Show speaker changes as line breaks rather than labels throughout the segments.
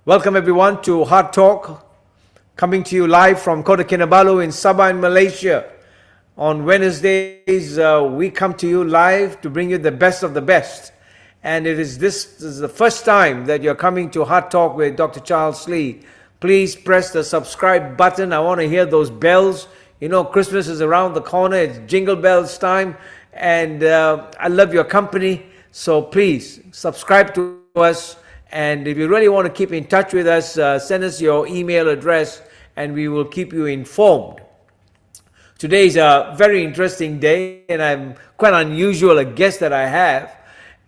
Welcome everyone to HEARTtalk, coming to you live from Kota Kinabalu in Sabah in Malaysia. On Wednesdays, we come to you live to bring you the best of the best. And this is the first time that you're coming to HEARTtalk with Dr. Charles Lee. Please press the subscribe button. I want to hear those bells. You know, Christmas is around the corner. It's Jingle Bells time. And I love your company. So please subscribe to us. And if you really want to keep in touch with us, send us your email address and we will keep you informed. Today is a very interesting day and I'm quite unusual a guest that I have.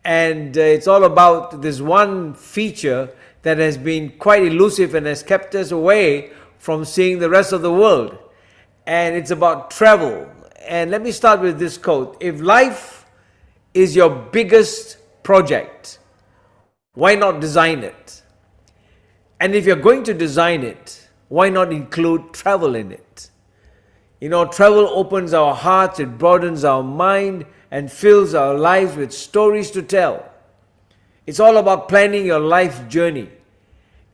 And it's all about this one feature that has been quite elusive and has kept us away from seeing the rest of the world. And it's about travel. And let me start with this quote. If life is your biggest project, why not design it? And if you're going to design it, why not include travel in it? You know, travel opens our hearts, it broadens our mind, and fills our lives with stories to tell. It's all about planning your life's journey,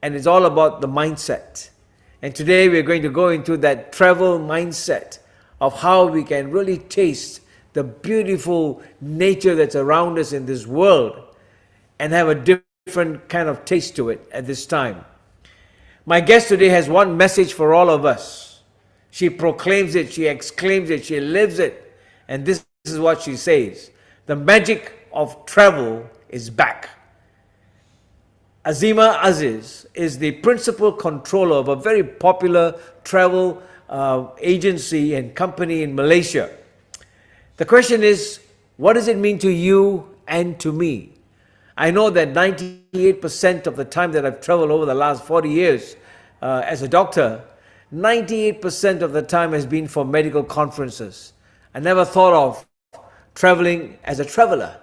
and it's all about the mindset. And today we're going to go into that travel mindset of how we can really taste the beautiful nature that's around us in this world and have a different kind of taste to it at this time. My guest today has one message for all of us. She proclaims it, she exclaims it, she lives it. And this is what she says. The magic of travel is back. Azimah Aziz is the principal controller of a very popular travel agency and company in Malaysia. The question is, what does it mean to you and to me? I know that 98% of the time that I've traveled over the last 40 years as a doctor, 98% of the time has been for medical conferences. I never thought of traveling as a traveler.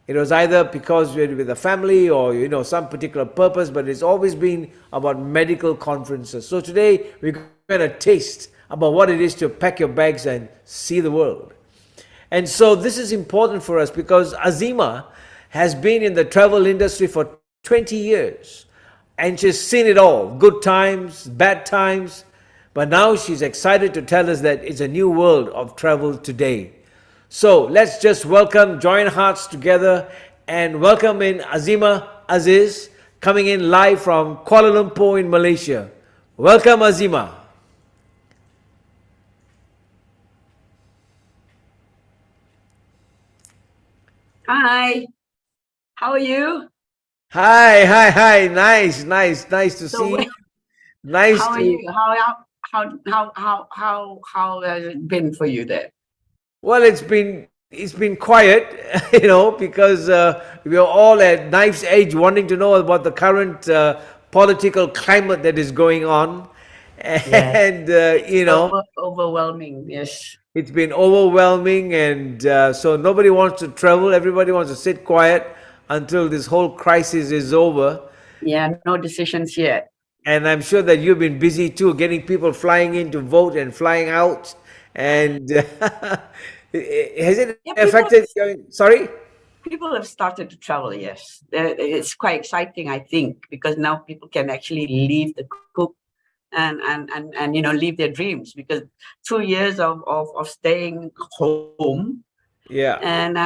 It was either because we're with a family or, you know, some particular purpose, but it's always been about medical conferences. So today we're going to taste about what it is to pack your bags and see the world. And so this is important for us because Azimah has been in the travel industry for 20 years and she's seen it all, good times, bad times, but now she's excited to tell us that it's a new world of travel today. So let's just join hearts together and welcome in Azimah Aziz, coming in live from Kuala Lumpur in Malaysia. Welcome, Azimah.
Hi, how are you?
Hi. Nice to
So,
see you. Nice
how are
to.
you? How has it been for you there?
Well, it's been quiet, you know, because we are all at knife's edge, wanting to know about the current political climate that is going on,
Yes.
and you know,
Overwhelming. Yes.
it's been overwhelming, and so nobody wants to travel. Everybody wants to sit quiet until this whole crisis is over.
Yeah. No decisions yet.
And I'm sure that you've been busy too, getting people flying in to vote and flying out. And has it
Yeah.
affected? Sorry?
People have started to travel. Yes. It's quite exciting, I think, because now people can actually leave the coop and leave their dreams, because 2 years of staying home.
Yeah.
And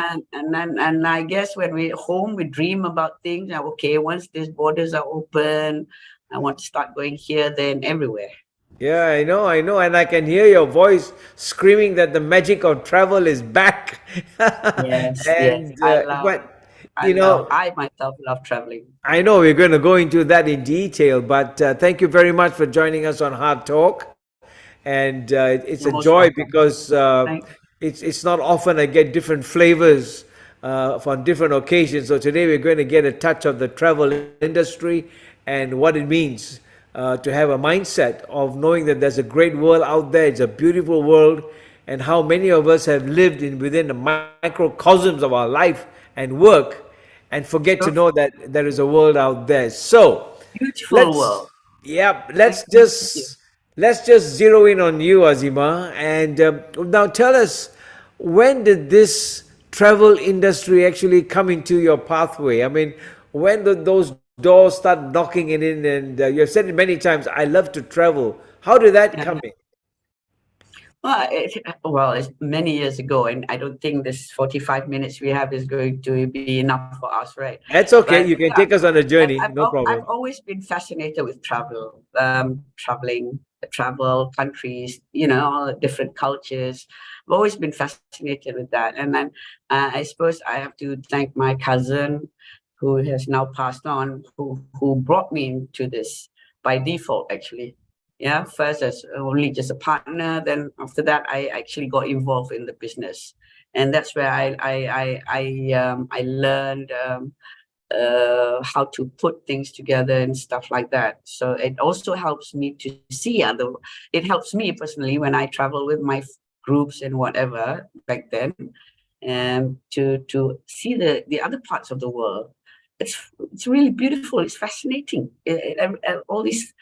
I guess when we're home, we dream about things. Now, okay, once these borders are open, I want to start going here, there, and everywhere.
Yeah, I know. And I can hear your voice screaming that the magic of travel is back.
Yes.
And, but, you know,
I myself love traveling.
I know we're going to go into that in detail, but thank you very much for joining us on Hard Talk. And it's
You're
a
most
joy
welcome.
because
Thank
it's not often I get different flavors on different occasions. So today we're going to get a touch of the travel industry and what it means to have a mindset of knowing that there's a great world out there. It's a beautiful world, and how many of us have lived within the microcosms of our life and work and forget to
you.
know that there is a world out there. So
Beautiful
let's
world.
yeah,
Nice to meet you.
let's just zero in on you, Azimah, and now tell us, when did this travel industry actually come into your pathway? I mean, when did those doors start knocking it in, and you've said it many times, I love to travel. How did that
Yeah.
come in?
Well, it's many years ago, and I don't think this 45 minutes we have is going to be enough for us, right?
That's okay.
But
You can
yeah,
take us on a journey. No
I've
problem.
always been fascinated with travel, travel countries, all the different cultures. I've always been fascinated with that. And then I suppose I have to thank my cousin, who has now passed on, who brought me into this by default, actually. Yeah, first as only just a partner, then after that I actually got involved in the business, and that's where I learned how to put things together and stuff like that. So it also helps me to see other. It helps me personally when I travel with my groups and whatever back then, and to see the other parts of the world. It's really beautiful. It's fascinating. All these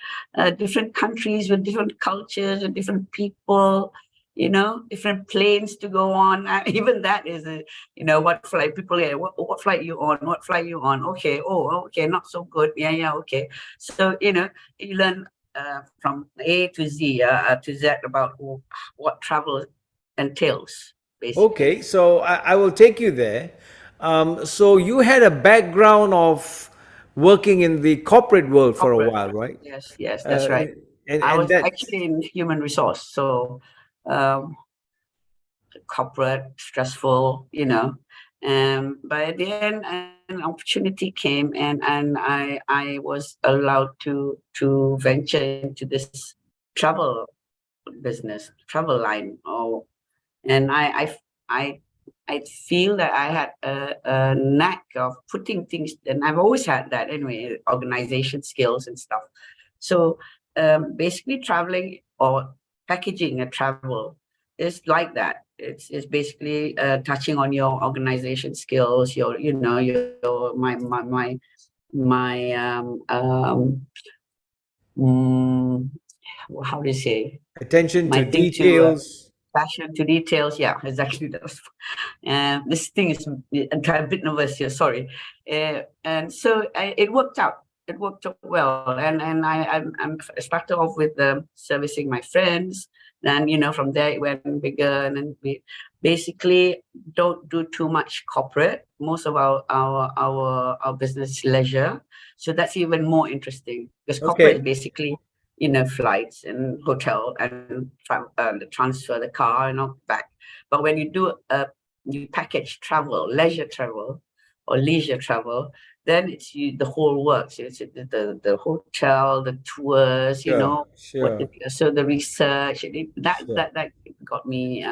different countries with different cultures and different people, different planes to go on. Even that is what flight people get. What flight you on? What flight you on? Okay. Oh, okay. Not so good. Yeah. Okay. So you learn from A to Z about what travel entails, basically.
Okay, so I will take you there. So you had a background of working in the corporate world for a
Corporate.
while, right?
Yes, that's
Uh,
right. I
and
was
that
actually in human resource, so um, corporate, stressful, but at the end, an opportunity came, and I was allowed to venture into this travel business, travel line. And I I feel that I had a knack of putting things, and I've always had that anyway, organization skills and stuff. So basically, traveling or packaging a travel is like that. It's basically touching on your organization skills, your my mm, how do you say,
attention
my
to
thing to
details.
passion to details. Yeah, exactly. This thing is, I'm a bit nervous here. Sorry. And so it worked out. It worked out well, and I started off with servicing my friends. Then from there it went bigger, and then we basically don't do too much corporate. Most of our business is leisure, so that's even more interesting because corporate is
Okay,
basically flights and hotel and the transfer the car and all back. But when you package travel, leisure travel, or leisure travel, then it's the whole works. It's the hotel, the tours,
sure, sure,
so the research.
sure.
That got me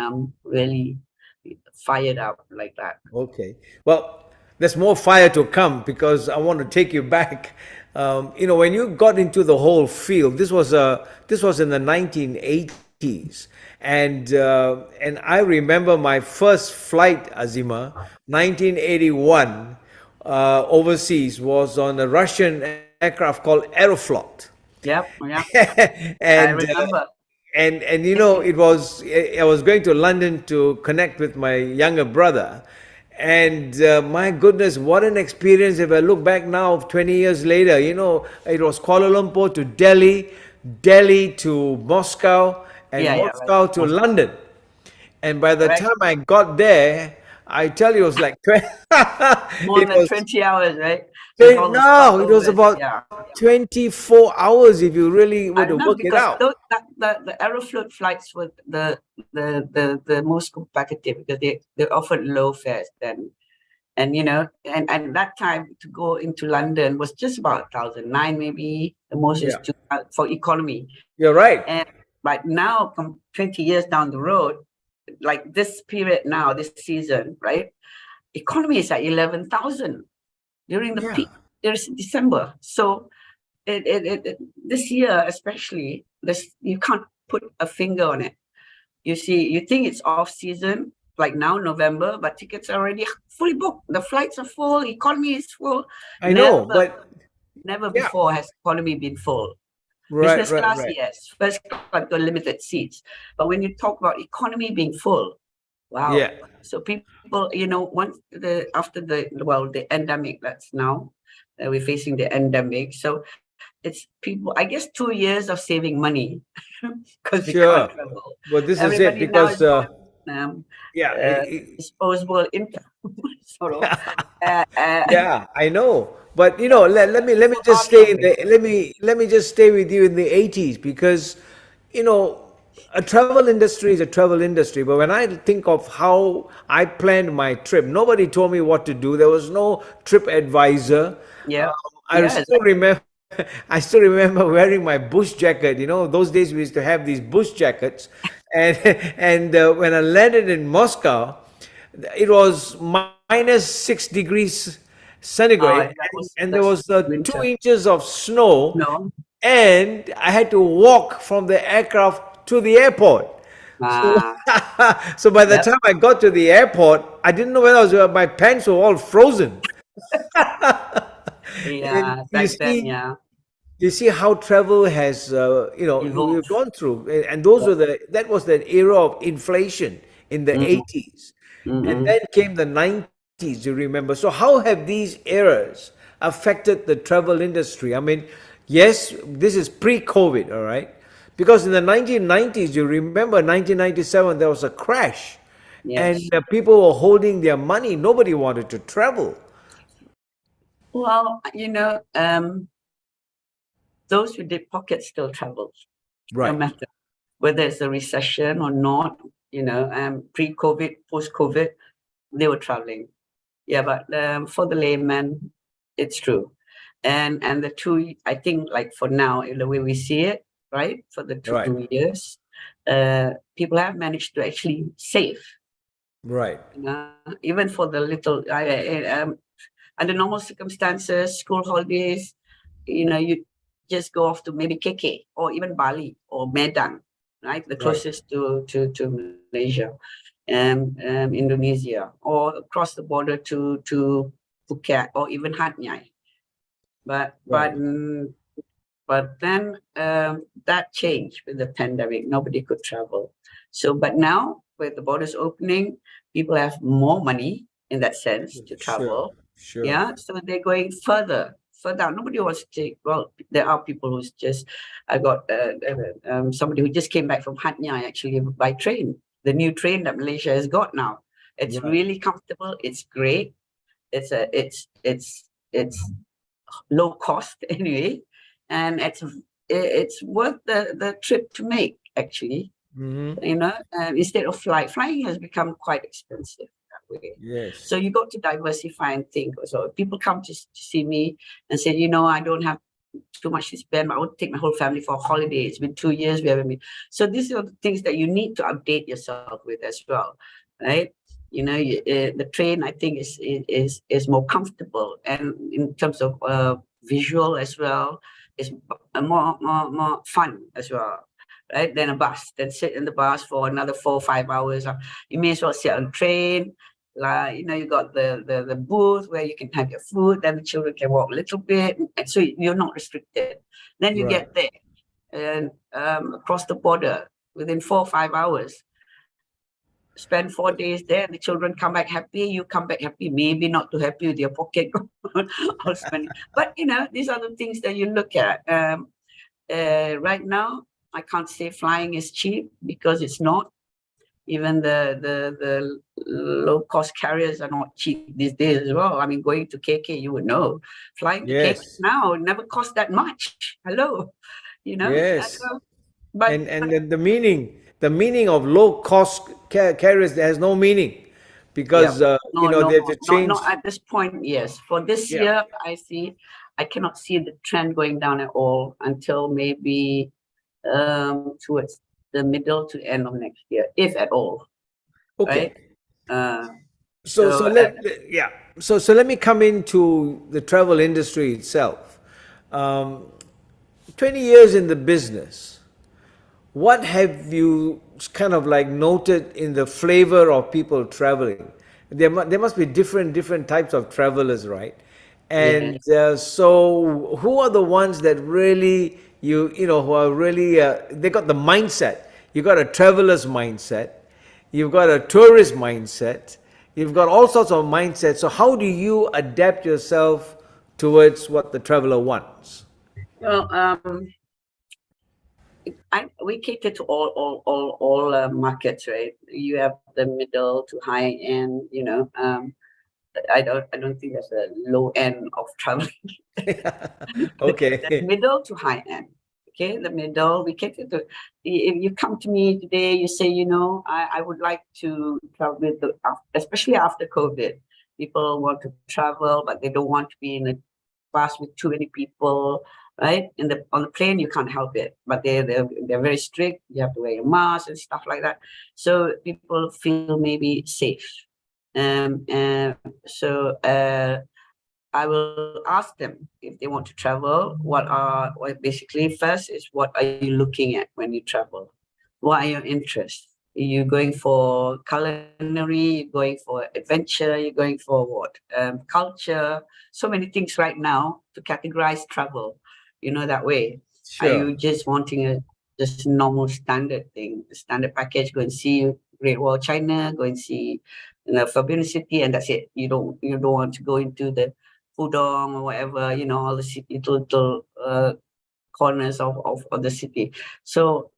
really fired up like that.
Okay. Well, there's more fire to come because I want to take you back. When you got into the whole field, this was in the 1980s, and I remember my first flight, Azima, 1981, overseas was on a Russian aircraft called Aeroflot.
Yep, yep. I
and
remember.
I was going to London to connect with my younger brother, and my goodness, what an experience! If I look back now 20 years later, it was Kuala Lumpur to Delhi, Delhi to Moscow, and
Yeah, right.
Moscow to London. And by the
Correct.
time I got there, I tell you, it was like
More
it
than
was
20 hours, right? With all the
no, it was
stopovers.
about
Yeah.
24 hours if you really were
I
to
know
work it
because
out.
the Aeroflot flights were the most competitive because they offered low fares then. And and that time to go into London was just about 1,009 maybe. The most is
Yeah,
two for economy.
you're right.
And but now, 20 years down the road, like this period now, this season, right? Economy is at 11,000 during the
Yeah.
peak. There's December. So this year especially, this you can't put a finger on it. You think it's off season, like now November, but tickets are already fully booked. The flights are full, economy is full.
I know,
Never,
but
never
yeah,
before has economy been full.
right,
Business
right,
class,
right.
yes. First class got limited seats. But when you talk about economy being full,
Yeah,
wow. So people, once after the endemic that's now, we're facing the endemic. So it's people, I guess, 2 years of saving money because we can't
Sure.
travel.
Well, this is it
Everybody now is
because
um,
yeah,
disposable income, sort of. And
yeah, I know. But let me
so
just stay in
heartwarming.
the let me just stay with you in the 80s because you know a travel industry is a travel industry. But when I think of how I planned my trip, nobody told me what to do. There was no trip advisor.
Yeah,
I
yeah,
still
exactly.
remember. I still remember wearing my bush jacket. You know, those days we used to have these bush jackets, and and when I landed in Moscow, it was -6 degrees centigrade,
That was
and there
that's
was two
winter.
inches of snow,
No,
and I had to walk from the aircraft to the airport. So,
uh,
so by the
yep,
time I got to the airport, I didn't know whether my pants were all frozen. And
yeah. Back then, yeah,
you see how travel has, we've
evolved.
gone through, and those
Yep.
were that was that era of inflation in the
Mm,
80s, and
mm-mm.
then came the 90s. You remember? So how have these eras affected the travel industry? I mean, yes, this is pre-COVID, all right, because in the 1990s, you remember 1997, there was a crash, and
Yes.
people were holding their money. Nobody wanted to travel.
Well, those with deep pockets still travel, no
Right,
matter whether it's a recession or not. Pre-COVID, post-COVID, they were traveling. Yeah, but for the layman, it's true. And the two, I think, like for now, in the way we see it, right, for the
right,
2 years, people have managed to actually save.
right,
Even for the little, under normal circumstances, school holidays, you just go off to maybe KK or even Bali or Medan, right, the
right,
closest to Malaysia and Indonesia, or across the border to Phuket or even Hat Yai. But but
right.
mm, but then that changed with the pandemic. Nobody could travel. So, but now with the borders opening, people have more money in that sense to
Sure,
travel.
sure.
Yeah, so they're going further. Nobody wants to take. Well, there are people who's just. I got somebody who just came back from Hat Yai actually by train. The new train that Malaysia has got now. It's
Right,
really comfortable. It's great. It's low cost anyway, and it's worth the trip to make actually. Instead of flying has become quite expensive that way.
yes,
So you got to diversify and think. So people come to see me and say, I don't have too much to spend. I want to take my whole family for a holiday. It's been 2 years we haven't been. So these are the things that you need to update yourself with as well, right? The train I think is more comfortable, and in terms of visual as well, is more fun as well, right? Than a bus. Then sit in the bus for another 4 or 5 hours. You may as well sit on train. Like you got the booth where you can have your food. Then the children can walk a little bit, and so you're not restricted. Then you
right,
get there and across the border within 4 or 5 hours. Spend 4 days there, the children come back happy, you come back happy, maybe not too happy with your pocket all spending. But these are the things that you look at. Right now, I can't say flying is cheap because it's not. Even the low cost carriers are not cheap these days as well. I mean, going to KK, you would know. Flying to KK
yes,
now never cost that much. Hello, you know.
yes.
But
And then the meaning of low cost carriers has no meaning
yeah,
because
no, no
they have
more.
to
Not
change.
at this point. Yes, for this
Yeah.
year, I cannot see the trend going down at all until maybe towards the middle to end of next year, if at all. Right.
Okay.
Uh,
So
so
yeah. So let me come into the travel industry itself. Um, 20 years in the business. What have you kind of like noted in the flavor of people traveling? There must be different types of travelers, right?
yes,
And so, who are the ones that really who are really they got the mindset? You got a traveler's mindset, you've got a tourist mindset, you've got all sorts of mindsets. So, how do you adapt yourself towards what the traveler wants?
Well, we cater to all markets, right? You have the middle to high end, I don't think there's a low end of traveling. The
Okay.
middle to high end. Okay, the middle, we cater to. If you come to me today, you say, I would like to travel with especially after COVID. People want to travel, but they don't want to be in a bus with too many people, right? On the plane, you can't help it, but they're very strict. You have to wear your mask and stuff like that. So people feel maybe safe. Um, uh, so I will ask them if they want to travel. Basically first is, what are you looking at when you travel? What are your interests? Are you going for culinary? You're going for adventure? You're going for what? Culture? So many things right now to categorize travel, that way. Are
Sure.
you just wanting just normal standard thing, the standard package, go and see Great Wall of China, go and see Forbidden City, and that's it. You don't want to go into the Pudong or whatever, all the city, little corners of the city. So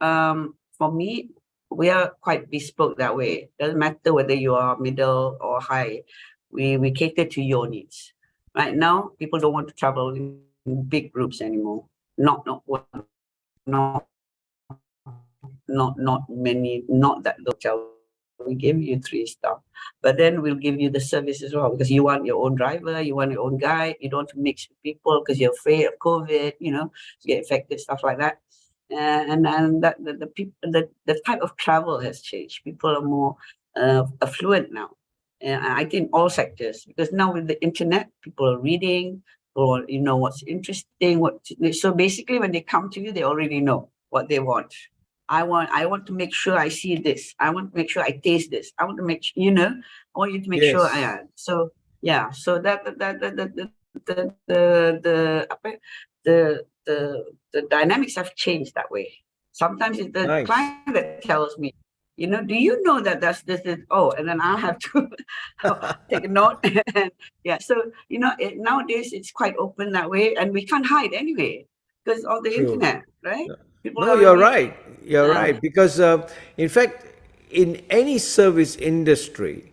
for me, we are quite bespoke that way. Doesn't matter whether you are middle or high. We cater to your needs. Right now, people don't want to travel in big groups anymore. Not not many, not that hotel. We give you 3 star, but then we'll give you the service as well, because you want your own driver, you want your own guide, you don't want to mix with people because you're afraid of COVID, to get infected, stuff like that. And that the people, the type of travel has changed. People are more affluent now, and I think all sectors, because now with the internet, people are reading, or what's interesting. So basically, when they come to you, they already know what they want. I want to make sure I see this. I want to make sure I taste this. I want to make I want you to make sure
Yes.
so yeah. So the dynamics have changed that way. Sometimes it's the
Nice.
client that tells me, do you know that that's this is and then I'll have to take a note. And yeah, so nowadays it's quite open that way, and we can't hide anyway because of the
True.
internet, right? People
No, you're
already
right. You're
uh,
right. Because, in fact, in any service industry,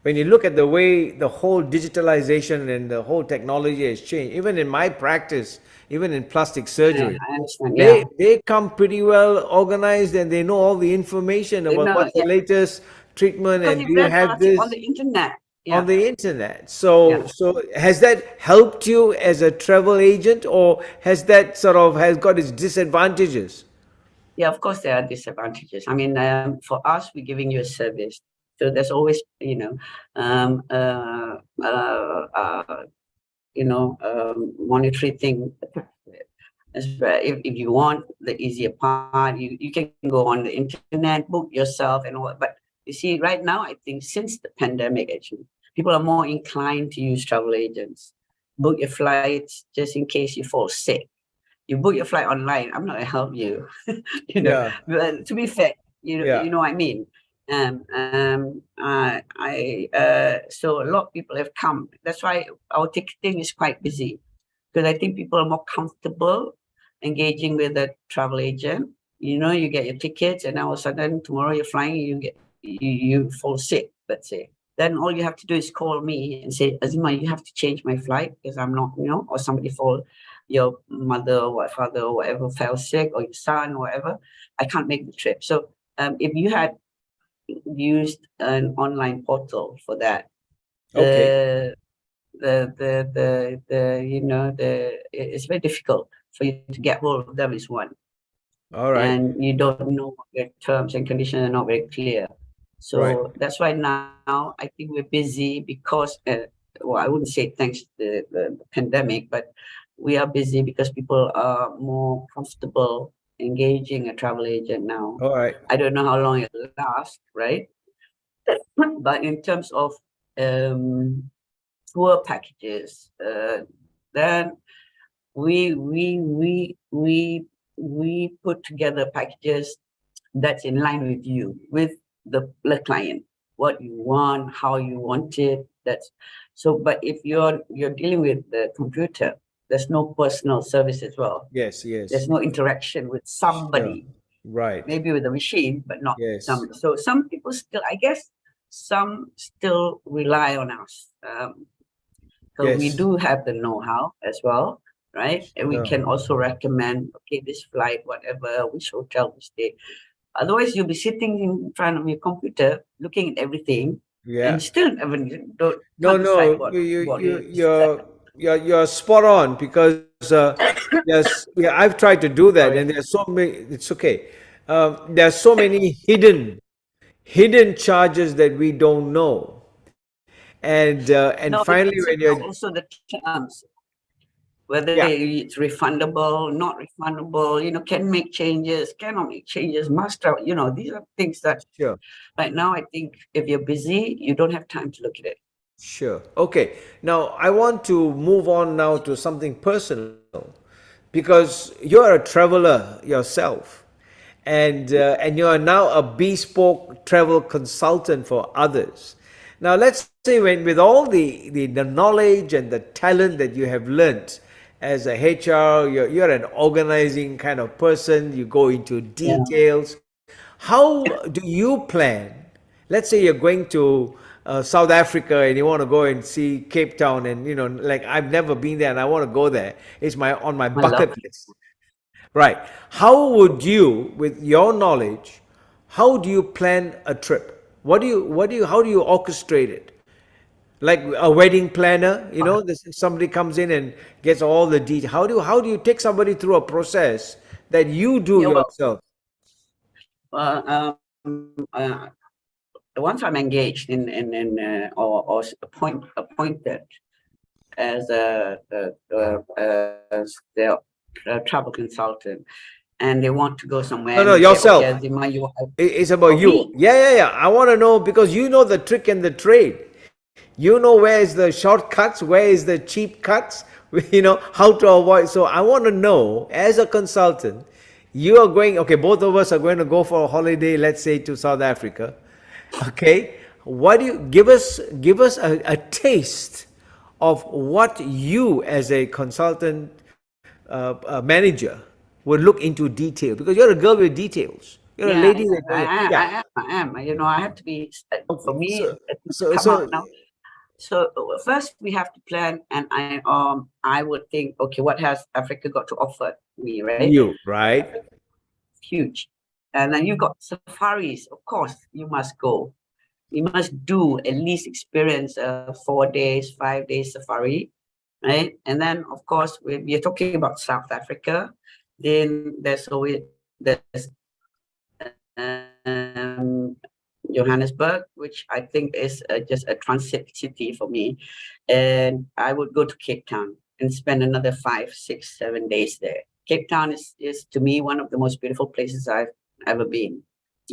when you look at the way the whole digitalization and the whole technology has changed, even in my practice, even in plastic surgery,
I understand. Yeah,
they come pretty well organized and they know all the information about what's the
yeah,
latest treatment
because
and
they
do you
read
have
about it on
this
the internet.
on
Yeah,
the internet.
yeah,
So has that helped you as a travel agent, or has that sort of has got its disadvantages?
yeah. Of course, there are disadvantages. I mean, for us, we're giving you a service, so there's always, um, uh, uh, uh, monetary thing. If you want the easier part, you can go on the internet, book yourself and all. But you see, right now, I think since the pandemic, actually, people are more inclined to use travel agents. Book your flights just in case you fall sick. You book your flight online, I'm not gonna help you.
Yeah,
But to be fair,
yeah.
you know what I mean. So a lot of people have come. That's why our ticketing is quite busy, because I think people are more comfortable engaging with a travel agent. You get your tickets, and all of a sudden tomorrow you're flying, you fall sick, let's say. Then all you have to do is call me and say, Azimah, you have to change my flight because I'm not, or somebody your mother or father or whatever fell sick, or your son or whatever. I can't make the trip. So if you had used an online portal for that,
Okay.
the it's very difficult for you to get hold of them is one,
All right.
and you don't know what their terms and conditions are not very clear.
Right.
So that's why now I think we're busy because well, I wouldn't say thanks to the pandemic, but we are busy because people are more comfortable engaging a travel agent now.
All right.
I don't know how long it'll last, right? But in terms of um tour packages, then we put together packages that's in line with you, with the client, what you want, how you want it. That's So, but if you're dealing with the computer, there's no personal service as well.
Yes,
There's
yes.
no interaction with
Sure.
somebody,
Right.
maybe with a machine, but not
Yes.
some. So some people still, I guess, some still rely on us. So we
Yes.
do have the know-how as well, right? And we
Sure.
can also recommend, okay, this flight, whatever, which hotel we stay. Otherwise, you'll be sitting in front of your computer, looking at everything,
Yeah.
and still haven't don't
No,
can't decide
no,
what is that.
you're spot on because yes, yeah, I've tried to do that, and
Sorry.
there's so many. It's okay. There's so many hidden charges that we don't know, and
No,
finally
it's
when you're
also the terms, whether
yeah,
it's refundable, not refundable, can make changes, cannot make changes, must have, these are things that
sure.
right now I think if you're busy, you don't have time to look at it.
Sure. Okay. Now, I want to move on now to something personal because you're a traveler yourself and you are now a bespoke travel consultant for others. Now, let's say when with all the knowledge and the talent that you have learned as a HR, you're an organizing kind of person, you go into
Yeah.
details. How do you plan? Let's say you're going to South Africa and you want to go and see Cape Town, and like I've never been there and I want to go there. It's my on my
I love
bucket list. Right. How would you, with your knowledge, how do you plan a trip? How do you orchestrate it? Like a wedding planner, somebody comes in and gets all the details. How do you take somebody through a process that you do
yeah, well,
yourself?
uh, once I'm engaged or appointed as a travel consultant, and they want to go somewhere,
No,
and
no,
they say, okay,
yourself.
Azimah,
It's about
for
you.
me,
Yeah, yeah, yeah. I want to know because you know the trick and the trade. You know where is the shortcuts, where is the cheap cuts, how to avoid. So I want to know, as a consultant, you are going, okay, both of us are going to go for a holiday, let's say to South Africa. Okay. What do you give us a taste of what you as a consultant manager would look into detail because you're a girl with details. You're a
yeah,
lady that yeah.
I am. I have to be. For
Okay.
me,
So
to
so
come out
so
now. So first we have to plan, and I would think, okay, what has Africa got to offer me, right?
you right?
Africa is huge, and then you got safaris. Of course, you must go. You must do at least experience a 4 days, 5 days safari, right? And then, of course, we're talking about South Africa. Then there's um, Johannesburg, which I think is just a transit city for me. And I would go to Cape Town and spend another 5, 6, 7 days there. Cape Town is to me one of the most beautiful places I've ever been,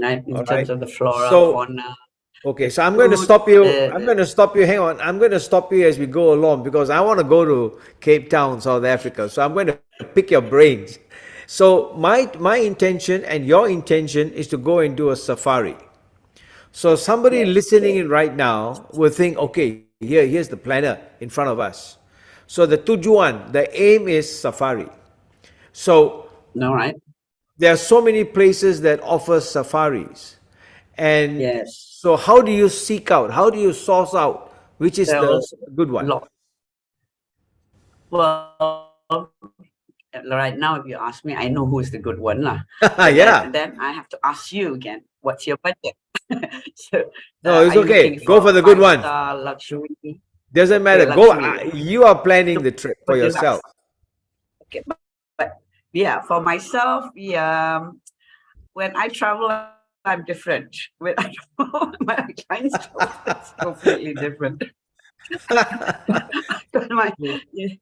right? In
All
terms
right.
of the flora,
So
fauna,
okay,
the
so I'm going to
food,
stop you. I'm
the
going to stop you. Hang on. I'm going to stop you as we go along because I want to go to Cape Town, South Africa. So I'm going to pick your brains. So my intention and your intention is to go and do a safari. So somebody
yes,
listening in right now will think, okay, here's the planner in front of us. So the tujuan, the aim is safari. So
no, right?
there are so many places that offer safaris. And
Yes,
so how do you seek out? How do you source out which is
there
the
was
good
a
one?
lot. Well, right now, if you ask me, I know who is the good one, lah. But
Yeah.
then I have to ask you again, what's your budget? So,
No, it's
are you looking
okay. Go for
for
the good one.
five-star luxury?
Doesn't
Okay,
matter. Go.
luxury.
You are planning
Look
the trip
for
for
deluxe.
yourself.
Okay, but yeah, for myself, when I travel, I'm different. When I travel, my clients travel, it's completely different. my, yeah.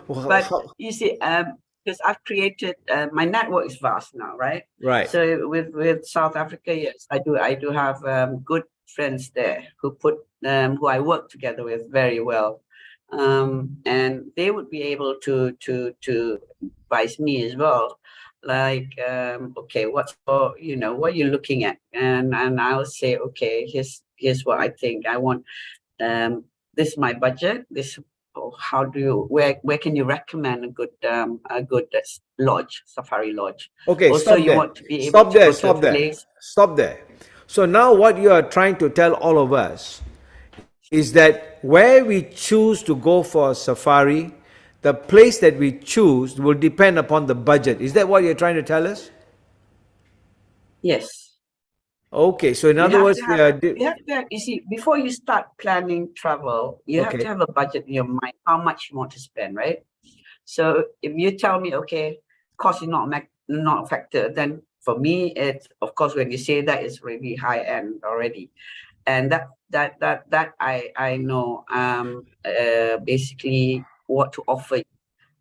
Well,
But you see, because I've created my network is vast now, right?
right.
So with South Africa, yes, I do have good friends there who I work together with very well, and they would be able to advise me as well, like okay, what you're looking at, and I'll say, okay, here's what I think I want. this is my budget. This how do you where can you recommend a good lodge, safari lodge?
Okay,
Also,
stop
you
there.
want to be able
Stop
to
there.
go to a
Stop there.
place.
Stop there. So now what you are trying to tell all of us is that where we choose to go for a safari, the place that we choose will depend upon the budget. Is that what you're trying to tell us?
Yes,
Okay, so in
you
other
have
words,
to have. You have to have, you see, before you start planning travel, you have to
okay,
have a budget in your mind, how much you want to spend, right? So if you tell me, okay, cost is not a factor, then for me, it's of course when you say that it's really high end already, and that I know basically what to offer you,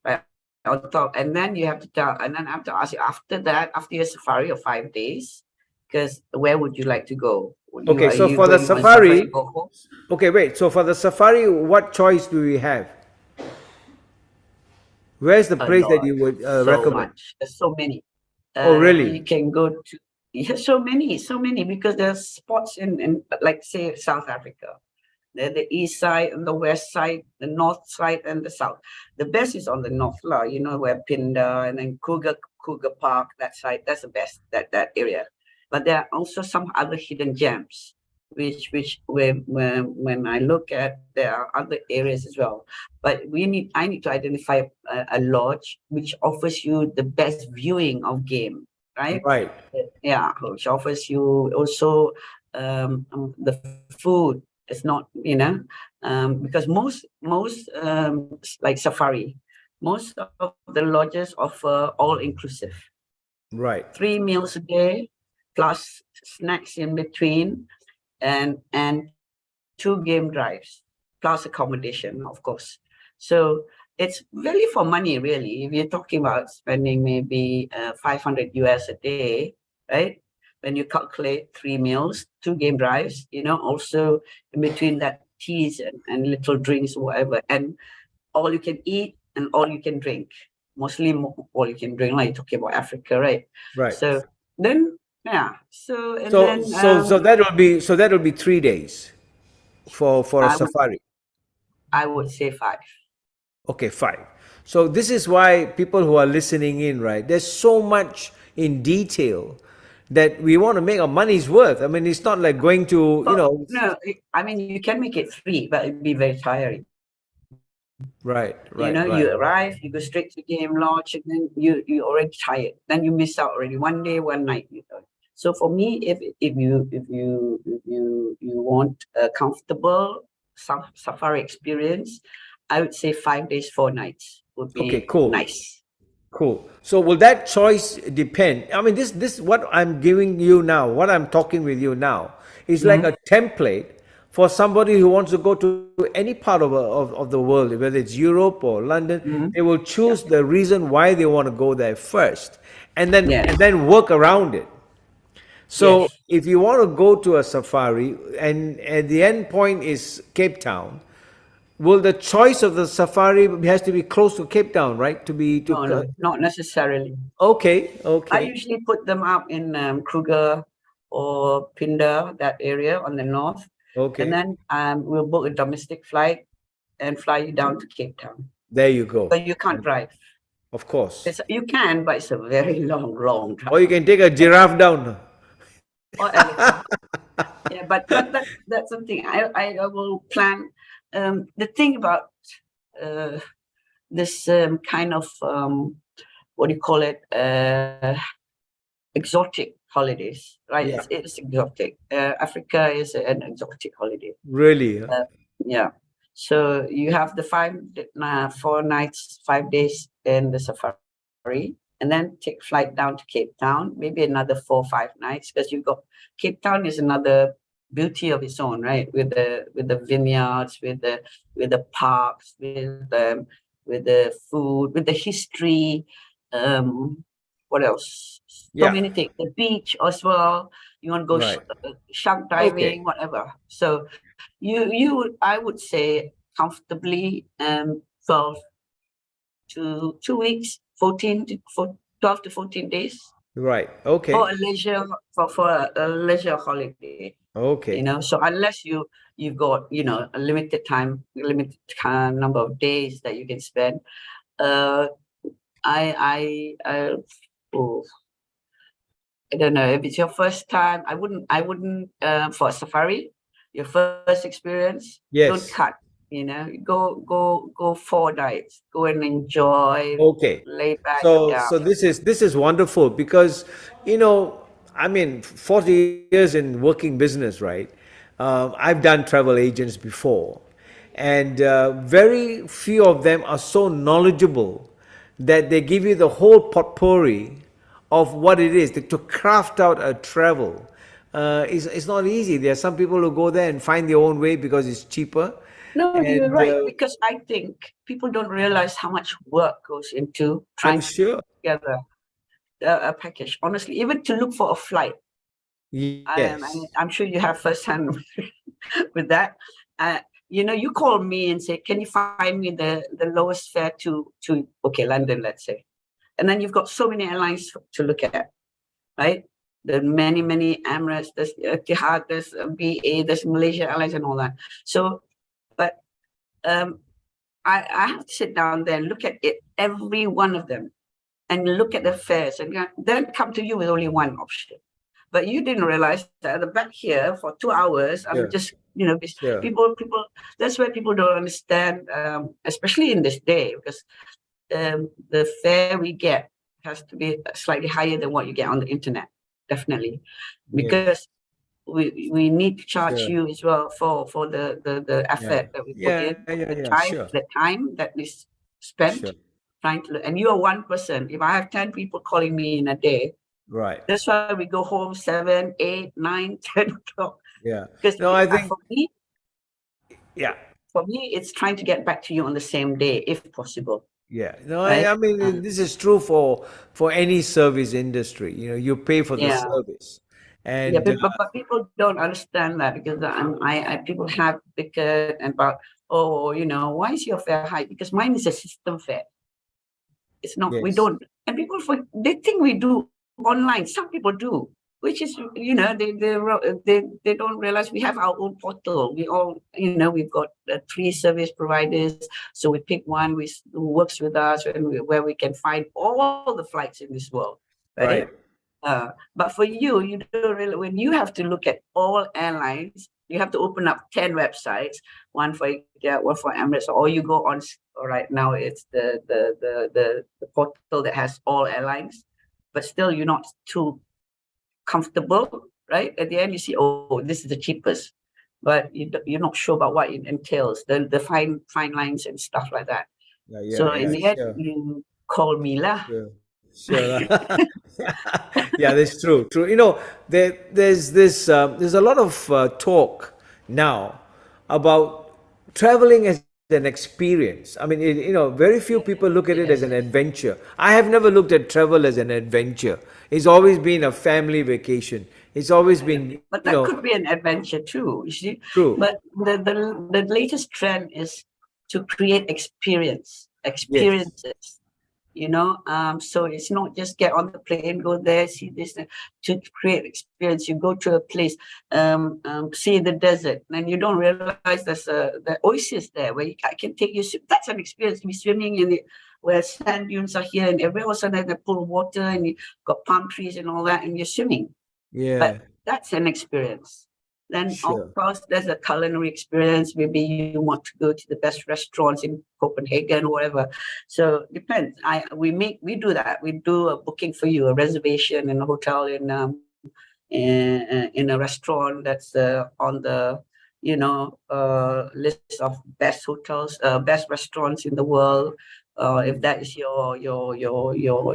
right on top, and then you have to tell, and then I have to ask you after that, after your safari of 5 days, because where would you like to go? Would you
okay.
are
So
you
for the
going on safari
safari,
and go home?
okay, wait. So for the safari, what choice do we have? Where's the
A
place that
lot,
you would
so
recommend?
much. There's so many.
Oh,
You
really?
can go to, yeah, so many because there's spots in like say South Africa. The east side and the west side, the north side and the south. The best is on the north lah, you know, where Pinda and then Kruger Park, that side, that's the best, that area. But there are also some other hidden gems, which when I look at, there are other areas as well. But I need to identify a lodge which offers you the best viewing of game, right?
Right.
Yeah, which offers you also the food. It's not, because like safari, most of the lodges offer all inclusive,
Right.
3 meals a day plus snacks in between, and 2 game drives plus accommodation, of course. So it's value for money, really. If you're talking about spending maybe 500 US a day, right? When you calculate 3 meals, 2 game drives, also in between that teas and little drinks, whatever, and all you can eat and all you can drink. Mostly all you can drink, like you're talking about Africa, right?
Right.
So then, yeah. So and
So
then
so so that will be 3 days for a
I would
safari.
I would say 5.
Okay, fine. So this is why people who are listening in, right? There's so much in detail that we want to make our money's worth. I mean, it's not like going to,
But no, I mean you can make it 3, but it'd be very tiring.
right,
You
right, right,
arrive, you go straight to game lodge, and then you already tired. Then you miss out already. 1 day, 1 night. So for me, if you want a comfortable safari experience, I would say 5 days, 4 nights would
okay,
be
cool.
nice.
Cool. So will that choice depend? I mean, this what I'm giving you now, what I'm talking with you now, is like
Mhm.
a template for somebody who wants to go to any part of the world, whether it's Europe or London.
Mhm.
They will
Yeah.
choose the reason why they want to go there first, and then
Yes.
work around it. So
Yes.
if you want to go to a safari and at the end point is Cape Town, will the choice of the safari has to be close to Cape Town, right?
No, no, not necessarily.
Okay,
I
okay,
usually put them up in Kruger or Pinda, that area on the north, and
okay.
then we'll book a domestic flight and fly you down to Cape Town.
There you go.
But you can't drive.
Of course.
You can, but it's a very long
Or you
drive.
can take a giraffe down.
Or elephant. Yeah, but that's something I will plan. The thing about uh, this kind of what do you call it? Exotic holidays, right?
Yeah,
It's exotic. Africa is an exotic holiday.
really. Huh?
Uh, yeah. So you have the 4 nights, 5 days in the safari, and then take flight down to Cape Town, maybe another 4 or 5 nights, because you've got Cape Town is another beauty of its own, right? With the vineyards, with the parks, with the food, with the history. Um, what else? So
Yeah,
many things. The beach as well. You want to go
right.
shark
Okay,
diving, whatever. So I would say comfortably 12 to 2 weeks, 12 to 14 days
right.
for
Okay,
a leisure holiday.
Okay.
So unless you've got, a limited time, limited number of days that you can spend, uh, I oh, I don't know if it's your first time. I wouldn't for a safari, your first experience. Don't
Yes.
cut. Go 4 nights. Go and enjoy,
Okay.
lay back. Yeah.
So this is wonderful because, I mean, 40 years in working business, right? I've done travel agents before, and very few of them are so knowledgeable that they give you the whole potpourri of what it is to craft out a travel. It's not easy. There are some people who go there and find their own way because it's cheaper,
No, you're
and
right. Because I think people don't realize how much work goes into
I'm
trying to
sure.
put together a package. Honestly, even to look for a flight,
Yes.
I'm sure you have firsthand with that. Uh, you call me and say, "Can you find me the lowest fare to okay, London, let's say," and then you've got so many airlines to look at, right? The many Emirates, there's Etihad, there's BA, there's Malaysia Airlines, and all that. So, but um, I have to sit down there and look at it, every one of them, and look at the fares, and then come to you with only one option. But you didn't realize that at the back here for 2 hours, I'm
Sure.
just,
Sure.
people, that's where people don't understand, especially in this day, because the fare we get has to be slightly higher than what you get on the internet, definitely,
Yes.
because we need to charge
Sure.
you as well for the
Yeah.
effort that we put
Yeah.
in,
Yeah.
the
Yeah.
time
Sure.
the time that is
Sure.
spent trying to, and you are one person. If I have 10 people calling me in a day,
Right.
that's why we go home 7, 8, 9, 10 o'clock.
Yeah.
Because
No, I think. Yeah.
for me, it's trying to get back to you on the same day, if possible,
Yeah. No,
right?
I mean, this is true for any service industry. You pay for the
Yeah,
service,
yeah,
and
but people don't understand that, because people have bickered about, oh, why is your fare high? Because mine is a system fare. It's not. We
yes.
don't. And people they think we do online. Some people do, which is, they don't realize we have our own portal. We all, we've got 3 service providers, so we pick one who works with us, and where we can find all the flights in this world, right?
Right.
But for you, you don't really, when you have to look at all airlines, you have to open up 10 websites, one for India, one for Emirates, or you go on, right now it's the portal that has all airlines, but still you're not too comfortable, right? At the end, you see, oh, this is the cheapest, but you're not sure about what it entails, the fine lines and stuff like that.
Yeah. Yeah.
So in
Yeah.
the end,
Sure.
you call me lah.
Sure. Sure. Yeah, that's true. True. There's a lot of talk now about traveling as an experience. I mean, very few people look at it as an
Yes.
adventure. I have never looked at travel as an adventure. It's always been a family vacation. It's always been,
But that could be an adventure too, you see.
true.
But the latest trend is to create
Yes.
experiences. So it's not just get on the plane, go there, see this, to create experience. You go to a place, see the desert, and you don't realize there's the oasis there where I can take you. That's an experience. To be swimming in it, where sand dunes are here, and everywhere also there's a pool of water, and you got palm trees and all that, and you're swimming. But
Yeah.
that's an experience. Then, of
Sure.
course, there's a culinary experience. Maybe you want to go to the best restaurants in Copenhagen or whatever. So depends. We do that. We do a booking for you, a reservation in a hotel in a restaurant that's on the list of best hotels, best restaurants in the world. If that is your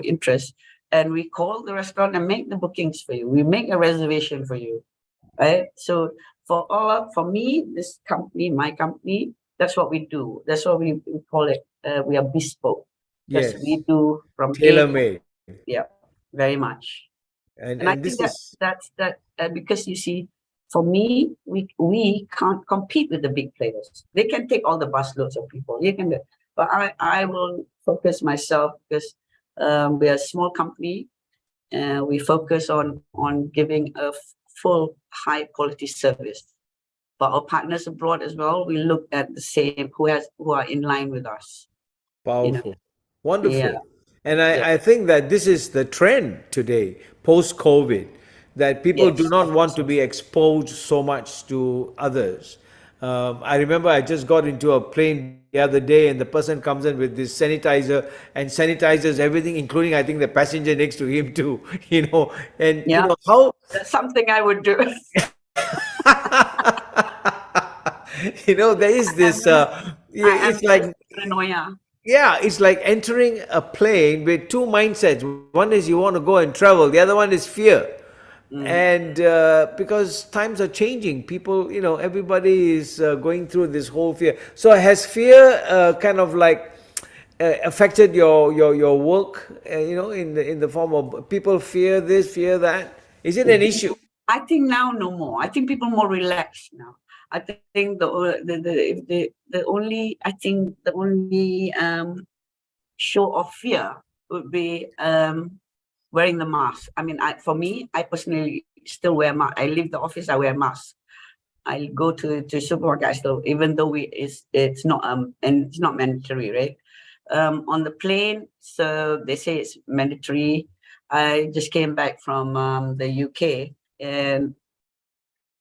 interest, and we call the restaurant and make the bookings for you. We make a reservation for you, right? So for me, this company, my company, that's what we do. That's what we call it. We are bespoke, because
Yes.
we do from A
Tailor
to,
made.
yeah, very much.
And
And I
and
think
this is
because you see, for me, we can't compete with the big players. They can take all the busloads of people. You can, but I will focus myself, because we are a small company, and we focus on giving a full high quality service. But our partners abroad as well, we look at the same who are in line with us. You know,
Powerful.
yeah,
Wonderful. And
yeah,
I think that this is the trend today, post COVID, that people do
yes,
not want to be exposed so much to others. I remember I just got into a plane the other day, and the person comes in with this sanitizer and sanitizes everything, including, I think, the passenger next to him too. And
yeah.
how
That's something I would do.
there is this.
I am
It's like,
paranoia.
yeah, it's like entering a plane with two mindsets. One is you want to go and travel, the other one is fear.
Mm.
And because times are changing, people, everybody is going through this whole fear. So has fear kind of like affected your work, in the form of people fear this, fear that? Is it an issue?
I think now no more. I think people more relaxed now. I think the only show of fear would be wearing the mask. I mean, for me, I personally still wear mask. I leave the office, I wear mask. I go to supermarket, I still, even though it's not and it's not mandatory, right? On the plane, so they say it's mandatory. I just came back from the UK, and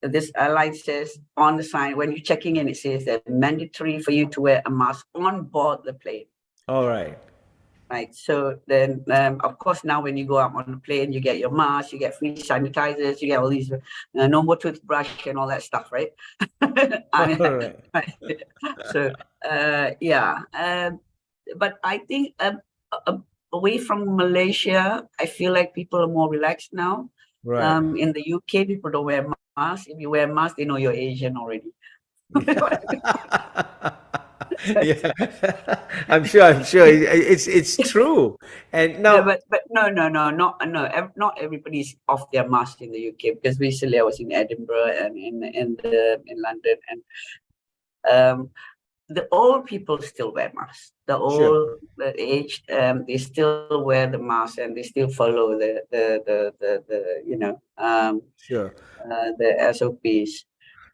this airline says on the sign when you're checking in, it says that mandatory for you to wear a mask on board the plane.
All right.
Right. So then, of course, now when you go up on the plane, you get your mask, you get free sanitizers, you get all these no more toothbrush and all that stuff, right?
All
I mean,
right.
right. So yeah. But I think away from Malaysia, I feel like people are more relaxed now.
Right.
In the UK, people don't wear masks. If you wear a mask, they know you're Asian already.
Yeah. I'm sure it's true. And
No,
now,
but not everybody's off their mask in the UK, because recently I was in Edinburgh and in London, and the old people still wear masks.
sure,
The aged, they still wear the mask, and they still follow
sure.
the SOPs.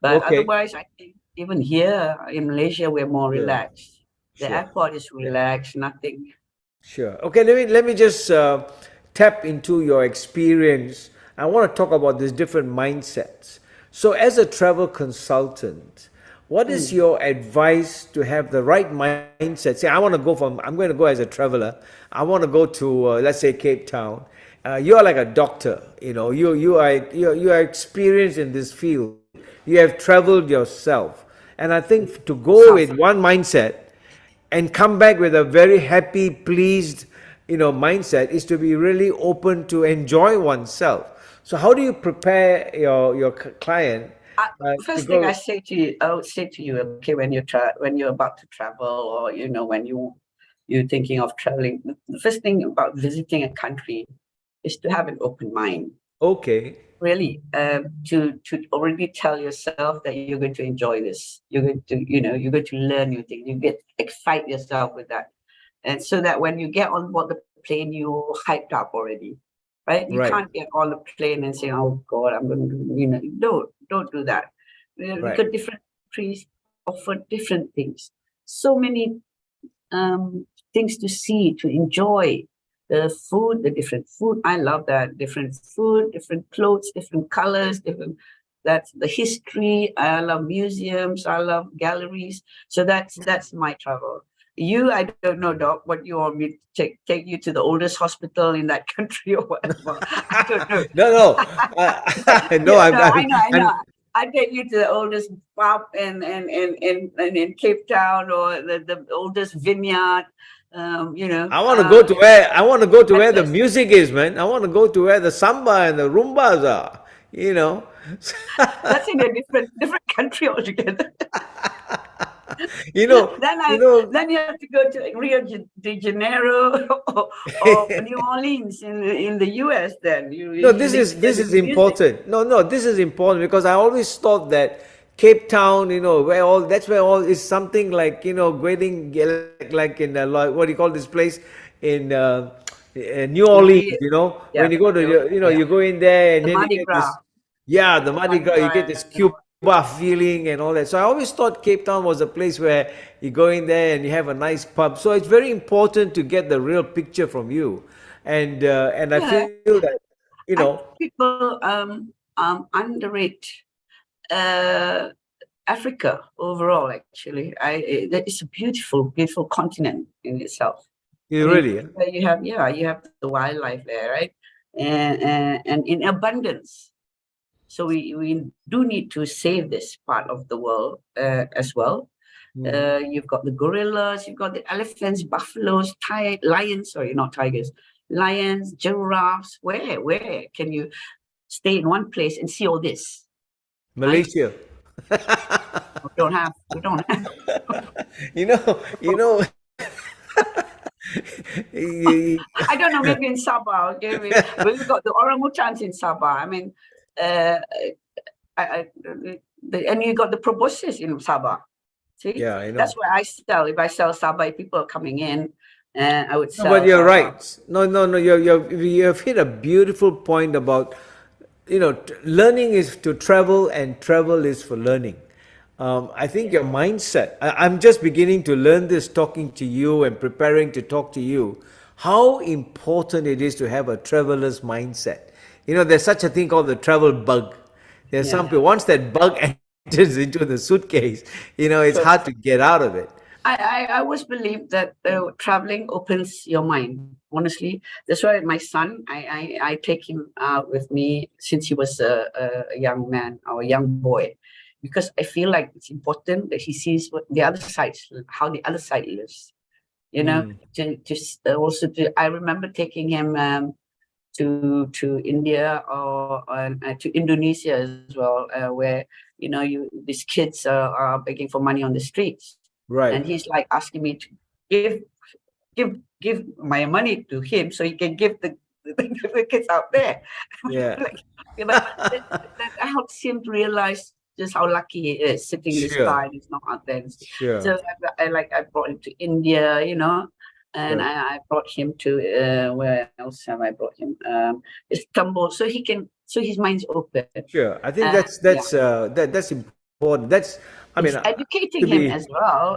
But
Okay.
otherwise, I think even here in Malaysia we're more
Sure.
relaxed. The
Sure.
airport is
Yeah.
relaxed. Nothing.
Sure. Okay, let me just tap into your experience. I want to talk about these different mindsets. So, as a travel consultant, what is
Mm,
your advice to have the right mindset? Say, I'm going to go as a traveler. I want to go to, let's say, Cape Town. You are like a doctor. You are experienced in this field. You have traveled yourself, and I think to go with
suffer.
one mindset and come back with a very happy, pleased, mindset is to be really open to enjoy oneself. So how do you prepare your client to
First thing
go?
I would say to you, okay, when you're about to travel, or when you're thinking of traveling, the first thing about visiting a country is to have an open mind.
Okay.
Really, to already tell yourself that you're going to enjoy this. You're going to, you're going to learn new things. You get excite yourself with that, and so that when you get on board the plane, you're hyped up already, right? You
Right.
can't get on the plane and say, "Oh God, I'm going to," don't do that.
Right.
Because different countries offer different things. So many things to see, to enjoy. The food, the different food. I love that. Different food, different clothes, different colors, different. That's the history. I love museums. I love galleries. So that's my travel. I don't know, Doc, what you want me to take you to the oldest hospital in that country or whatever. I don't know.
No, no, no.
Yeah,
I'm,
no,
I'm,
I know.
I'm
I take you to the oldest pub in Cape Town, or the oldest vineyard. You know,
I want to go to where I want to go to
that's
where the
that's
music is, man. I want to go to where the samba and the rumbas are. You know.
that's in a different country altogether.
you know.
then
You
I
know.
then you have to go to De Janeiro, or New Orleans in the US. Then
No,
you
this
need
is
to get
this
the
is
music.
important. No, no, this is important because I always thought that Cape Town, where all is something like getting like in what do you call this place in New
New
Orleans.
Orleans,
When
yeah,
you go to
New Orleans, yeah.
you go in there and
The
then you
Mardi
get
Gras.
this. Yeah,
with
the
the
Mardi Gras, you get
bonfire
this
and all.
Cuba feeling and all that. So I always thought Cape Town was a place where you go in there and you have a nice pub. So it's very important to get the real picture from you, and I
Yeah,
feel that you
I
know
think people underrate uh, Africa overall. Actually, it's a beautiful, beautiful continent in itself. I
you
mean,
really.
you have the wildlife there, right? And in abundance. So we do need to save this part of the world as well.
Hmm.
You've got the gorillas, you've got the elephants, buffaloes, lions. Sorry, not tigers. Lions, giraffes. Where can you stay in one place and see all this? Right?
Malaysia.
We don't have.
You know, y-
I don't know. Maybe in Sabah. Okay, we've got the orangutans in Sabah. I mean, uh, and you got the proboscis in Sabah. See,
yeah, I know.
that's where I sell. If I sell Sabah, if people are coming in, and I would
No, but
sell
you're
Sabah.
right. No, no, no. You've hit a beautiful point about, learning is to travel and travel is for learning. I think your mindset, I'm just beginning to learn this talking to you and preparing to talk to you, how important it is to have a traveler's mindset. There's such a thing called the travel bug. There's some
Yeah,
people, once that bug enters into the suitcase, it's
true.
hard to get out of it.
I always believe that traveling opens your mind. Honestly, that's why my son, I take him out with me since he was a young man or a young boy, because I feel like it's important that he sees what the other side, how the other side lives. You know,
Mm.
also to. I remember taking him to India or to Indonesia as well, where these kids are begging for money on the streets,
Right.
and he's like asking me to give give my money to him so he can give the kids out there.
Yeah.
Like, but that helps him to realize just how lucky he is sitting this
Sure.
side, he's not out there.
Sure.
So I brought him to India, and
Sure.
I brought him to where else have I brought him? Istanbul, so his mind's open.
Sure. I think
Uh,
that's
yeah,
that's that's important. I mean,
it's educating
to
him
be
as well,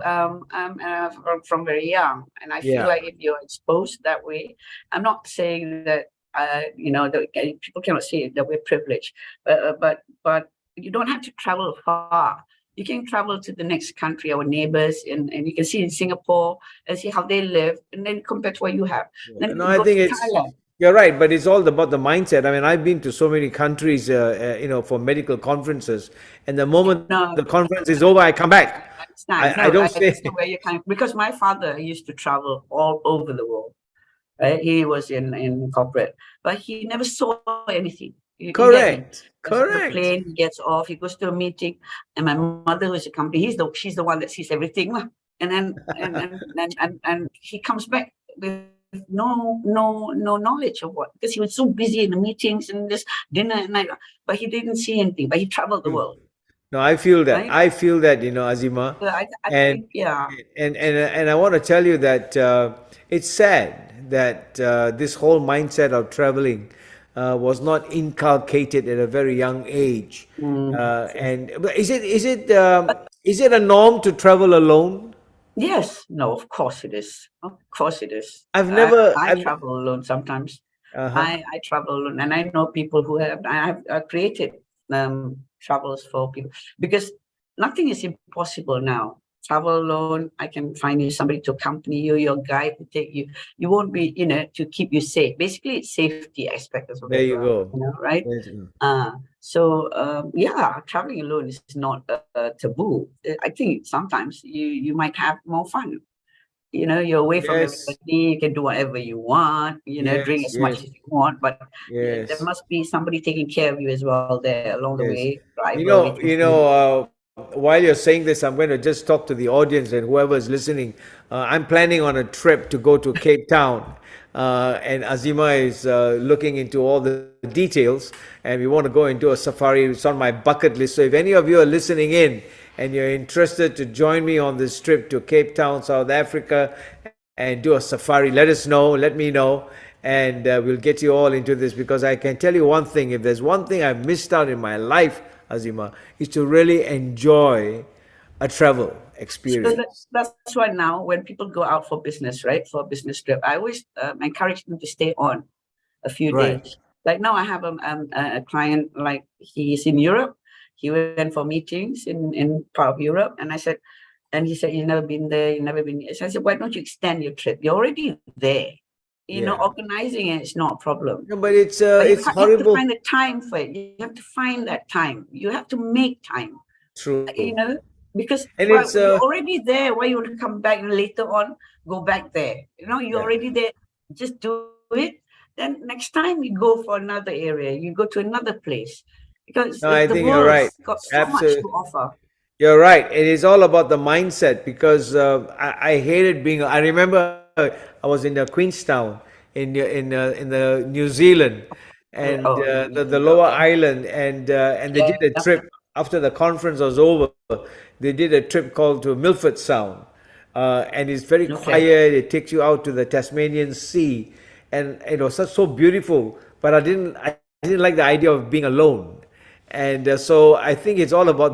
from very young. And I feel
yeah.
like if you're exposed that way, I'm not saying that that people cannot say that we're privileged, but you don't have to travel far. You can travel to the next country, our neighbors, and you can see in Singapore and see how they live, and then compare to what you have. Then
No, I
go
think
to
it's
Thailand.
you're right, but it's all about the mindset. I mean, I've been to so many countries, for medical conferences, and the moment
No,
the conference is over, I come back.
I understand.
I
No,
don't
I
stay.
understand where you're coming, because my father used to travel all over the world. Right? He was in corporate, but he never saw anything. You get me?
Correct.
Goes to the
Correct.
plane, he gets off, he goes to a meeting, and my mother was accompanied. She's the one that sees everything, lah. And then and he comes back with no knowledge of what, because he was so busy in the meetings and this dinner at night, but he didn't see anything. But he traveled the world,
No, I feel that.
right?
I feel that, Azima,
So I
and
think, yeah,
and I want to tell you that it's sad that this whole mindset of traveling was not inculcated at a very young age.
true.
And but is it a norm to travel alone?
Yes, no, of course it is. Of course it is.
I've never.
I
I've.
travel alone sometimes.
Uh-huh.
I travel alone, and I know people who I have created travels for people, because nothing is impossible now. Travel alone. I can find you somebody to accompany you, your guide to take you. You won't be, to keep you safe. Basically, it's safety aspect as
There you
well,
go.
right? So traveling alone is not a taboo. I think sometimes you might have more fun. You're away from
Yes.
everybody. You can do whatever you want. Drink
Yes.
as much
Yes.
as you want, but there
Yes.
must be somebody taking care of you as well there along the
Yes.
way. Driver waiting for you.
While you're saying this, I'm going to just talk to the audience and whoever is listening. I'm planning on a trip to go to Cape Town, and Azima is looking into all the details, and we want to go and do a safari. It's on my bucket list. So if any of you are listening in and you're interested to join me on this trip to Cape Town, South Africa, and do a safari, let us know. Let me know. and we'll get you all into this, because I can tell you one thing: if there's one thing I've missed out in my life, Azimah, is to really enjoy a travel
So
experience.
that's why now when people go out for business, right, for a business trip, I always encourage them to stay on a few
Right.
days. Like now, I have a client, like he's in Europe. He went for meetings in part of Europe, and I said, and he said, "You've never been there. You've never been here." So I said, "Why don't you extend your trip? You're already there.
Yeah.
Organizing it is not a problem.
No, but
But
it's
you have to
horrible.
find the time for it. You have to find that time. You have to make time. You
True.
know, because
And
well,
it's
you're already there. Why you want to come back and later on go back there? You're
yeah.
already there. Just do it. Then next time you go for another area, you go to another place, because
No, I
the
think you're right.
world's got so much
Absolutely.
to offer.
You're right. It is all about the mindset, because I hated being. I remember I was in Queenstown in the New Zealand, and
Oh,
the lower
okay.
island, and they did a
Yeah.
trip after the conference was over. They did a trip called to Milford Sound, and it's very
Okay.
quiet. It takes you out to the Tasmanian Sea, and it was so beautiful. But I didn't like the idea of being alone, and so I think it's all about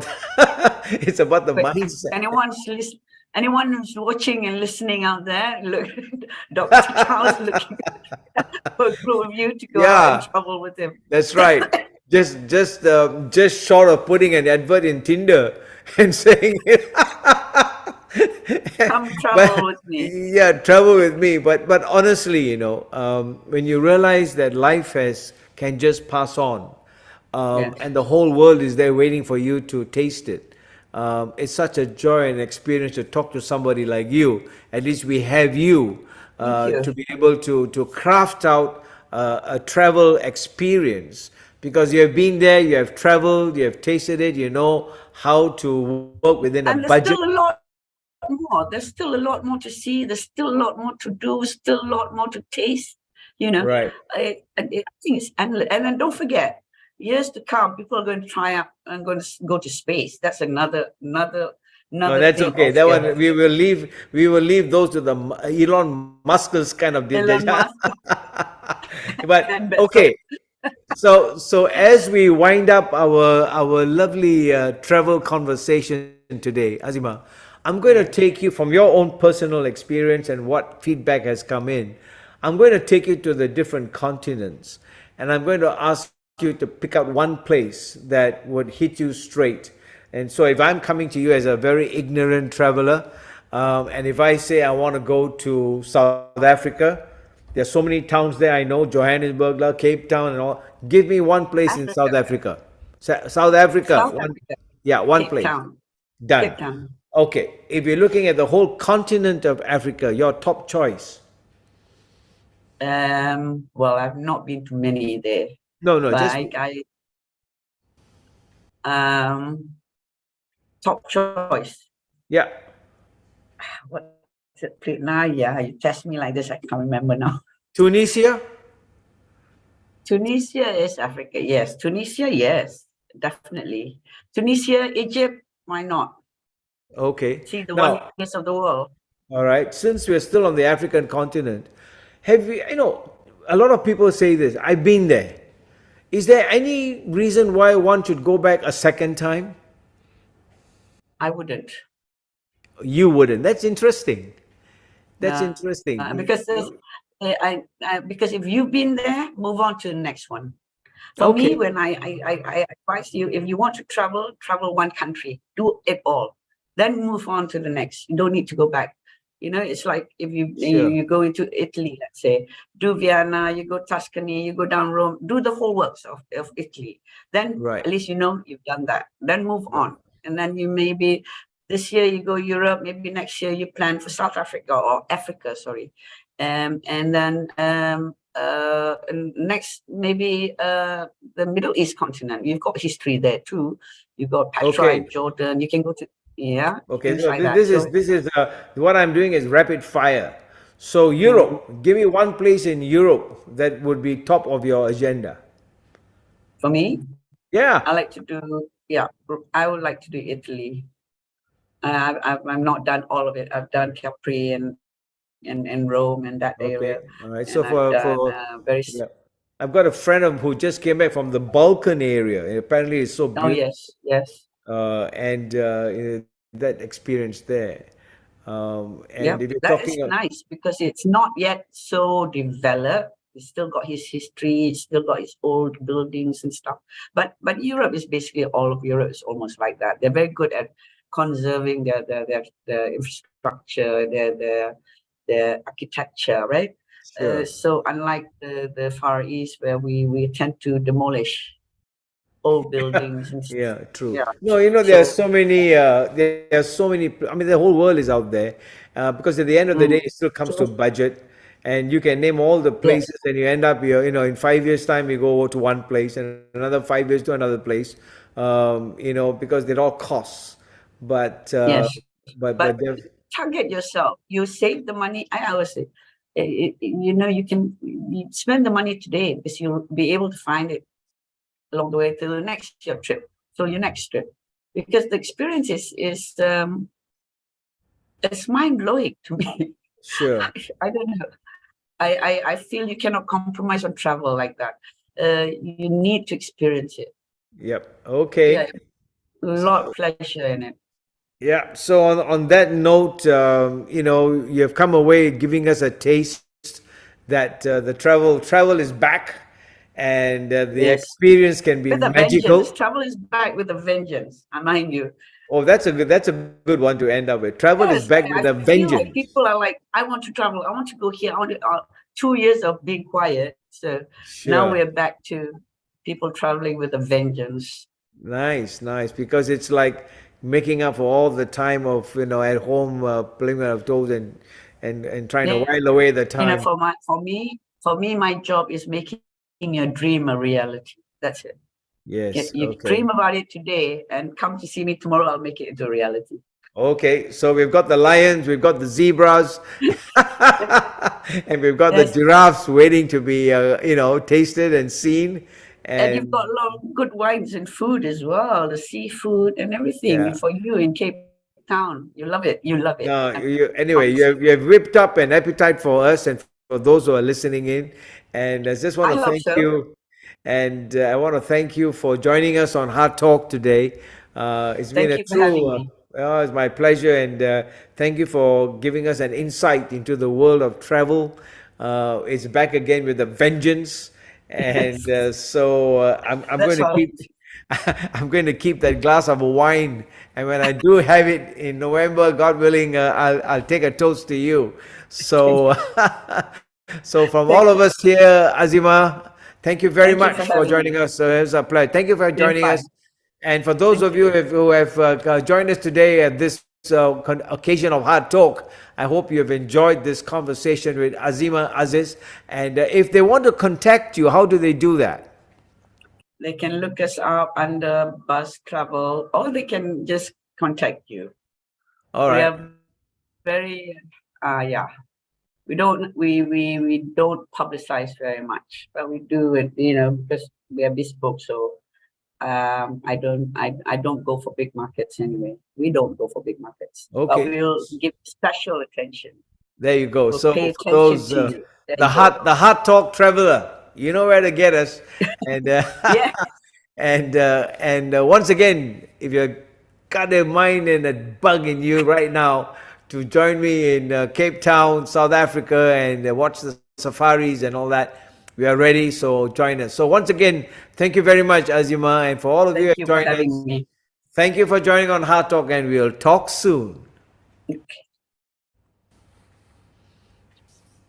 it's about the
But
mindset.
anyone who's watching and listening out there, look, Dr. Charles looking for a group of you to go out and
Yeah,
travel with him.
that's right. Just short of putting an advert in Tinder and saying,
Come travel
but
with me.
yeah, travel with me. But honestly, when you realize that life has can just pass on,
Yes.
and the whole world is there waiting for you to taste it. It's such a joy and experience to talk to somebody like you. At least we have you
Thank you.
to be able to craft out a travel experience, because you have been there, you have traveled, you have tasted it, you know how to work within a
And there's
budget.
still a lot more. There's still a lot more to see. There's still a lot more to do. Still a lot more to taste. You know,
Right.
I think it's endless. And then don't forget, years to come, people are going to try up and going to go to space. That's
No,
another
that's
thing
okay. That
altogether.
one we will leave those to the Elon Musk's kind of did
Elon
that.
Musk
But
and Bezos.
okay, so as we wind up our lovely travel conversation today, Azima, I'm going to take you from your own personal experience and what feedback has come in. I'm going to take you to the different continents, and I'm going to ask you to pick out one place that would hit you straight. And so, if I'm coming to you as a very ignorant traveler, and if I say I want to go to South Africa, there's so many towns there I know, Johannesburg, Cape Town, and all. Give me one place in South
Africa,
Africa. South Africa,
South
one,
Africa,
yeah, one
Cape
place.
Town,
Done.
Cape Town.
Okay, if you're looking at the whole continent of Africa, your top choice.
Well, I've not been to many there,
No, no,
but
just
top choice.
yeah.
What's it? Now, yeah, you test me like this. I can't remember now.
Tunisia.
Tunisia is Africa. Yes. Tunisia, yes, definitely. Tunisia, Egypt, why not?
Okay.
See the
Now,
wonders of the world.
all right. Since we're still on the African continent, have you? A lot of people say this. I've been there. Is there any reason why one should go back a second time?
I wouldn't.
You wouldn't. That's interesting. That's
Uh,
interesting.
because because if you've been there, move on to the next one. For me,
Okay.
when I advise you, if you want to travel one country, do it all, then move on to the next. You don't need to go back. It's like if
Sure.
you go into Italy, let's say, do Vienna, you go Tuscany, you go down Rome, do the whole works of Italy. Then
Right.
at least you've done that. Then move
Right.
on. And then you maybe this year you go Europe, maybe next year you plan for South Africa or Africa, sorry. And then next maybe the Middle East continent. You've got history there too. You've got Petra
Okay.
in Jordan. You can go to
Okay.
things
So
like
this,
that.
this is
So
this is what I'm doing is rapid fire. So
mm,
Europe, give me one place in Europe that would be top of your agenda.
for me,
Yeah.
I like to do I would like to do Italy. I've not done all of it. I've done Capri and in Rome and that area,
Okay. All right. So
and I've done very.
yeah, I've got a friend who just came back from the Balkan area. And apparently, it's so
Oh
beautiful.
yes, yes.
And that experience there. And if
Yep,
you're
that
talking,
is nice because it's not yet so developed. It's still got his history. It's still got his old buildings and stuff. But Europe is basically all of Europe is almost like that. They're very good at conserving their infrastructure, their architecture, right?
sure.
So unlike the Far East where we tend to demolish old buildings and
Yeah, true.
yeah.
No, there are
So
so many. There are so many. I mean, the whole world is out there. Because at the end of the day,
mm,
it still comes to
so
budget, and you can name all the
yes,
places, and you end up, in 5 years' time, you go to one place, and another 5 years to another place. Because they're all costs. But
yes.
but
But
they're
target yourself. You save the money. I always say, you can you spend the money today because you'll be able to find it along the way to the next your trip, so your next trip, because the experience is it's mind blowing to me.
sure.
I don't know. I feel you cannot compromise on travel like that. You need to experience it.
Yep.
Yeah,
Okay.
a lot of pleasure in it.
Yeah. So on that note, you have come away giving us a taste that the travel is back, and the
Yes,
experience can be
with a vengeance.
magical.
Travel is back with a vengeance. I mind you.
Oh, that's a good one to end up with. Travel is back
Yes,
with a
I feel like
vengeance.
people are like, I want to travel. I want to go here. I want to, 2 years of being quiet. So now
Sure.
we're back to people traveling with a vengeance.
Nice, nice. Because it's like making up for all the time of at home playing with toes and trying to
Yeah,
while away the time.
for me, my job is making your dream a reality. That's it.
Yes.
You
Okay.
dream about it today and come to see me tomorrow. I'll make it into reality.
Okay, so we've got the lions, we've got the zebras, and we've got the
Yes,
giraffes waiting to be, tasted and seen.
and you've got
And
a lot of good wines and food as well, the seafood and everything.
yeah,
And for you in Cape Town, you love it. You love it.
no,
I
anyway,
promise.
you have whipped up an appetite for us and for those who are listening in. And I just want to
I hope
thank
so.
you. And I want to thank you for joining us on Heart Talk today. It's been
Thank
a
you for having
true,
me.
it's my pleasure. And thank you for giving us an insight into the world of travel. It's back again with a vengeance. And so I'm going
That's
to
all.
keep I'm going to keep that glass of wine, and when I do have it in November, God willing, I'll take a toast to you. So, so from all
Thank
of
you.
us here, Azima, thank you very
Thank you
much
for
for
having
joining
me.
us. So it was a pleasure. Thank you for
Been
joining us,
fun.
and for those
Thank
of you
you.
who have joined us today at this occasion of Hard Talk, I hope you have enjoyed this conversation with Azima Aziz. And if they want to contact you, how do they do that?
They can look us up under Bus Travel, or they can just contact you.
All
We
right.
are very, yeah. We don't publicize very much, but we do it, because we are bespoke. So I don't go for big markets anyway. We don't go for big markets, but
Okay.
we'll give special attention.
There you go.
We'll
So
pay
for
attention
those
to you. There
the
you go.
hot talk traveler, you know where to get us. And
Yeah.
once again, if you've got a mind and a bug in you right now to join me in Cape Town, South Africa, and watch the safaris and all that, we are ready. So join us. So once again, thank you very much, Azima, and for all of you who
Thank
have
you for
joined
having
us.
me.
Thank you for joining on Hard Talk, and we'll talk soon.